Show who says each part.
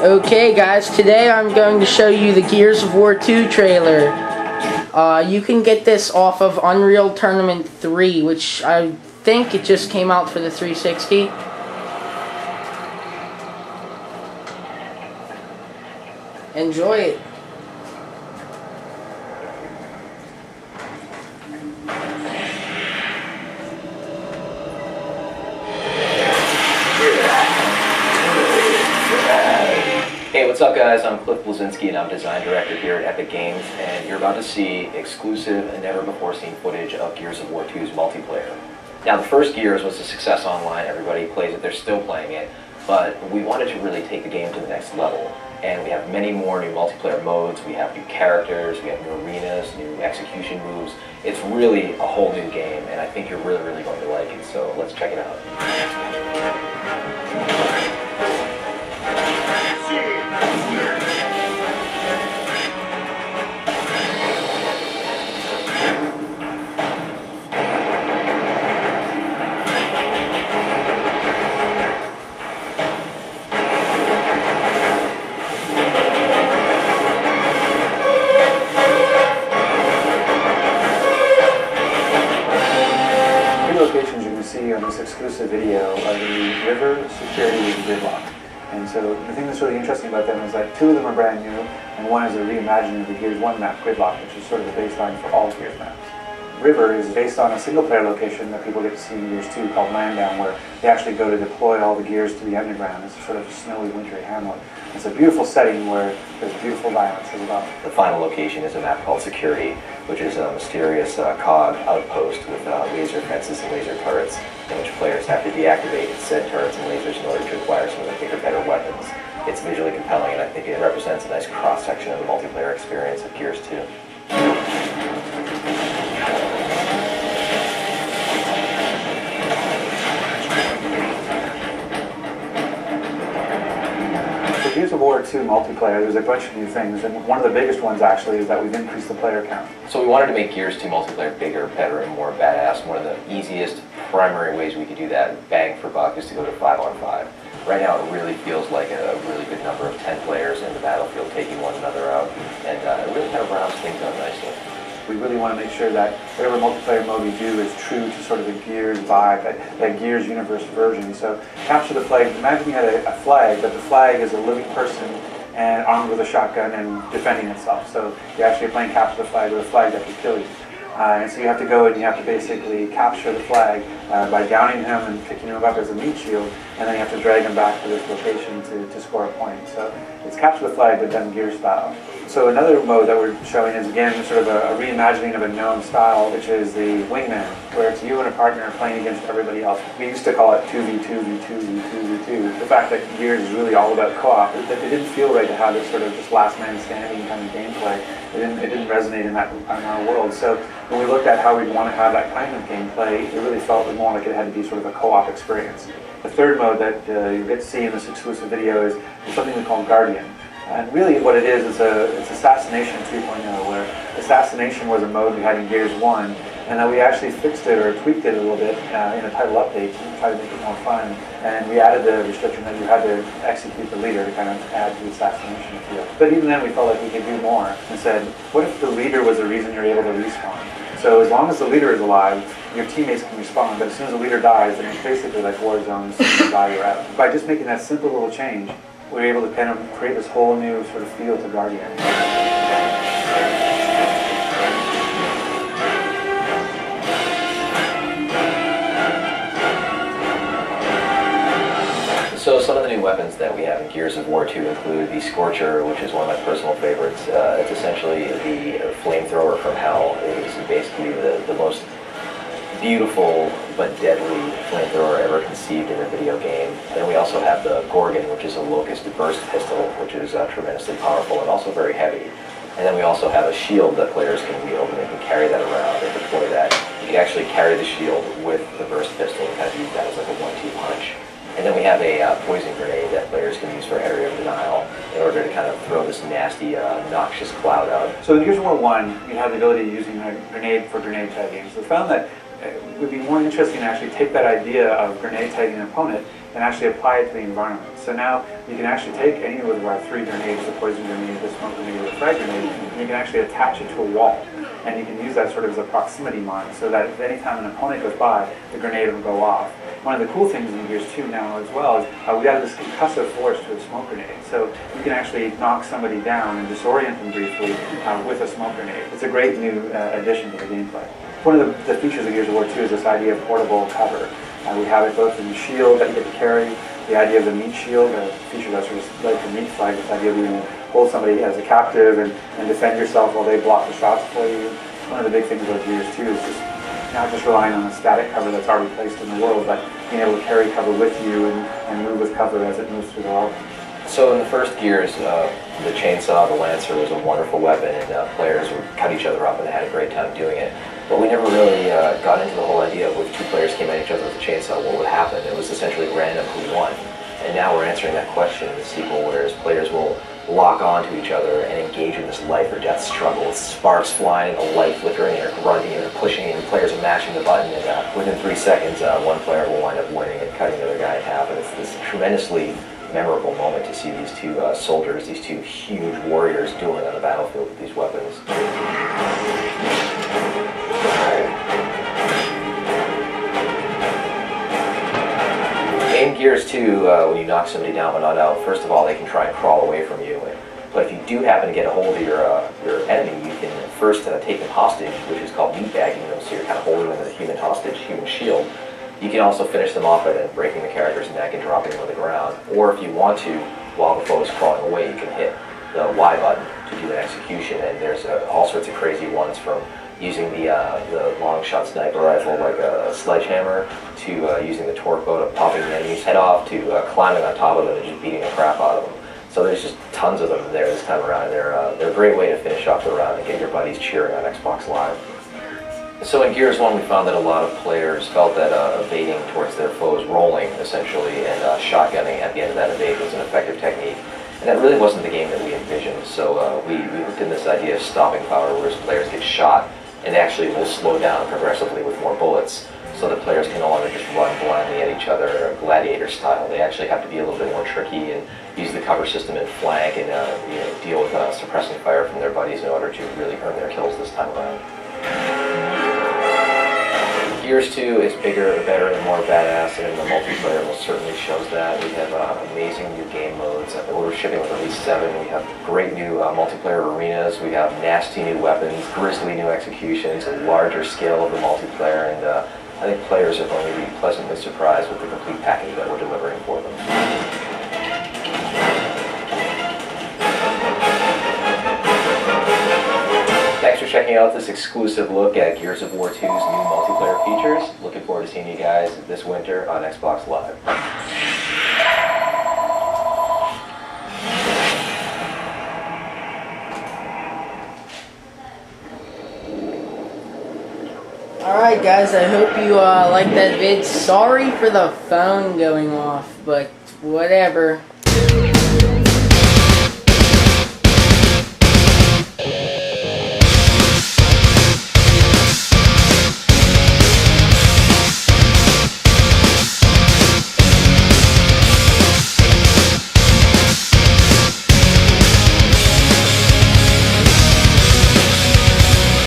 Speaker 1: Okay guys, today I'm going to show you the Gears of War 2 trailer. You can get this off of Unreal Tournament 3, which I think it just came out for the 360. Enjoy it.
Speaker 2: Hey, what's up guys? I'm Cliff Bleszinski and I'm Design Director here at Epic Games, and you're about to see exclusive and never before seen footage of Gears of War 2's multiplayer. Now the first Gears was a success online, everybody plays it, they're still playing it, but we wanted to really take the game to the next level. And we have many more new multiplayer modes, we have new characters, we have new arenas, new execution moves. It's really a whole new game, and I think you're really going to like it, so let's check it out.
Speaker 3: Locations you can see on this exclusive video are the River, Security, and Gridlock. And so the thing that's really interesting about them is that two of them are brand new, and one is a reimagining of the Gears 1 map, Gridlock, which is sort of the baseline for all Gears maps. River is based on a single-player location that people get to see in Gears 2 called Landdown, where they actually go to deploy all the Gears to the underground. It's sort of a snowy, wintry hamlet. It's a beautiful setting where there's beautiful violence as well.
Speaker 2: The final location is a map called Security, which is a mysterious COG outpost with laser fences and laser turrets, in which players have to deactivate said turrets and lasers in order to acquire some of the bigger, better weapons. It's visually compelling, and I think it represents a nice cross-section of the multiplayer experience of Gears 2.
Speaker 3: Gears of War 2 multiplayer, there's a bunch of new things, and one of the biggest ones actually is that we've increased the player count.
Speaker 2: So we wanted to make Gears 2 multiplayer bigger, better, and more badass. One of the easiest primary ways we could do that, bang for buck, is to go to 5-on-5. Right now it really feels like a really good number of 10 players in the battlefield taking one another out, and it really kind of rounds things out nicely.
Speaker 3: We really want to make sure that whatever multiplayer mode we do is true to sort of the Gears vibe, that Gears universe version. So capture the flag. Imagine you had a flag, but the flag is a living person and armed with a shotgun and defending itself. So you're actually playing capture the flag with a flag that can kill you. And so you have to go and you have to basically capture the flag by downing him and picking him up as a meat shield, and then you have to drag him back to this location to score a point. So it's capture the flag, but done Gear style. So another mode that we're showing is, again, sort of a reimagining of a known style, which is the Wingman, where it's you and a partner playing against everybody else. We used to call it 2v2v2v2v2. The fact that Gears is really all about co-op, that it didn't feel right to have this sort of just last man standing kind of gameplay. It didn't resonate in our world. So when we looked at how we'd want to have that kind of gameplay, it really felt more like it had to be sort of a co-op experience. The third mode that you'll get to see in this exclusive video is something we call Guardian. And really what it is it's Assassination 3.0, where Assassination was a mode we had in Gears 1, and then we actually fixed it or tweaked it a little bit in a title update to try to make it more fun. And we added the restriction that you had to execute the leader to kind of add to the assassination feel. But even then we felt like we could do more and said, what if the leader was the reason you're able to respawn? So as long as the leader is alive, your teammates can respawn, but as soon as the leader dies, then it's basically like Warzone, as soon as you die, you're out. By just making that simple little change, we were able to kind of create this whole new sort of feel to Guardian.
Speaker 2: So some of the new weapons that we have in Gears of War 2 include the Scorcher, which is one of my personal favorites. It's essentially the flamethrower from hell. It is basically the most beautiful but deadly flamethrower ever conceived in a video game. And then we also have the Gorgon, which is a locust burst pistol, which is tremendously powerful and also very heavy. And then we also have a shield that players can wield, and they can carry that around and deploy that. You can actually carry the shield with the burst pistol and kind of use that as like a 1-2 punch. And then we have a poison grenade that players can use for area of denial in order to kind of throw this nasty, noxious cloud out.
Speaker 3: So in Gears of War 1, you had the ability of using a grenade for grenade tagging. So we found that would be more interesting to actually take that idea of grenade tagging an opponent and actually apply it to the environment. So now you can actually take any of our 3 grenades, the poison grenade, the smoke grenade, or the frag grenade, and you can actually attach it to a wall. And you can use that sort of as a proximity mine, so that if any time an opponent goes by, the grenade will go off. One of the cool things in Gears 2 now as well is we added this concussive force to a smoke grenade. So you can actually knock somebody down and disorient them briefly with a smoke grenade. It's a great new addition to the gameplay. One of the features of Gears of War 2 is this idea of portable cover. We have it both in the shield that you get to carry, the idea of the meat shield, a feature that's sort of like the meat flag, this idea of being able to hold somebody as a captive and defend yourself while they block the shots for you. One of the big things about Gears 2 is just not just relying on a static cover that's already placed in the world, but being able to carry cover with you and move with cover as it moves through the level.
Speaker 2: So in the first Gears, the chainsaw, the Lancer was a wonderful weapon, and players would cut each other up and they had a great time doing it. But we never really got into the whole idea of if 2 players came at each other with a chainsaw, what would happen? It was essentially random who won. And now we're answering that question in the sequel, whereas players will lock onto each other and engage in this life or death struggle with sparks flying, a light flickering, or grunting, or pushing, and players are mashing the button, and within 3 seconds, one player will wind up winning and cutting the other guy in half. And it's this tremendously memorable moment to see these 2 soldiers, these 2 huge warriors dueling on the battlefield with these weapons. In Gears 2, when you knock somebody down but not out, first of all, they can try and crawl away from you. But if you do happen to get a hold of your enemy, you can first take them hostage, which is called meatbagging them, so you're kind of holding them as a human hostage, human shield. You can also finish them off by breaking the character's neck and dropping them on the ground. Or if you want to, while the foe is crawling away, you can hit the Y button to do an execution. And there's all sorts of crazy ones, from using the long shot sniper rifle like a sledgehammer, to using the torque bow to popping the enemy's head off, to climbing on top of them and just beating the crap out of them. So there's just tons of them there this time around. They're a great way to finish off the round and get your buddies cheering on Xbox Live. So in Gears 1, we found that a lot of players felt that evading towards their foes, rolling essentially, and shotgunning at the end of that evade was an effective technique. And that really wasn't the game that we envisioned. So we looked in this idea of stopping power, where players get shot and actually will slow down progressively with more bullets, so that players can no longer just run blindly at each other, gladiator style. They actually have to be a little bit more tricky and use the cover system and flank and deal with suppressing fire from their buddies in order to really earn their kills this time around. Gears 2 is bigger, better, and more badass, and the multiplayer most certainly shows that. We have amazing new game modes. We're shipping with at least 7. We have great new multiplayer arenas. We have nasty new weapons, grisly new executions, a larger scale of the multiplayer, and I think players are going to be pleasantly surprised with the complete package that we're delivering for them. Thanks for checking out this exclusive look at Gears of War 2's new multiplayer features. Looking forward to seeing you guys this winter on Xbox Live.
Speaker 1: Alright guys, I hope you liked that vid. Sorry for the phone going off, but whatever.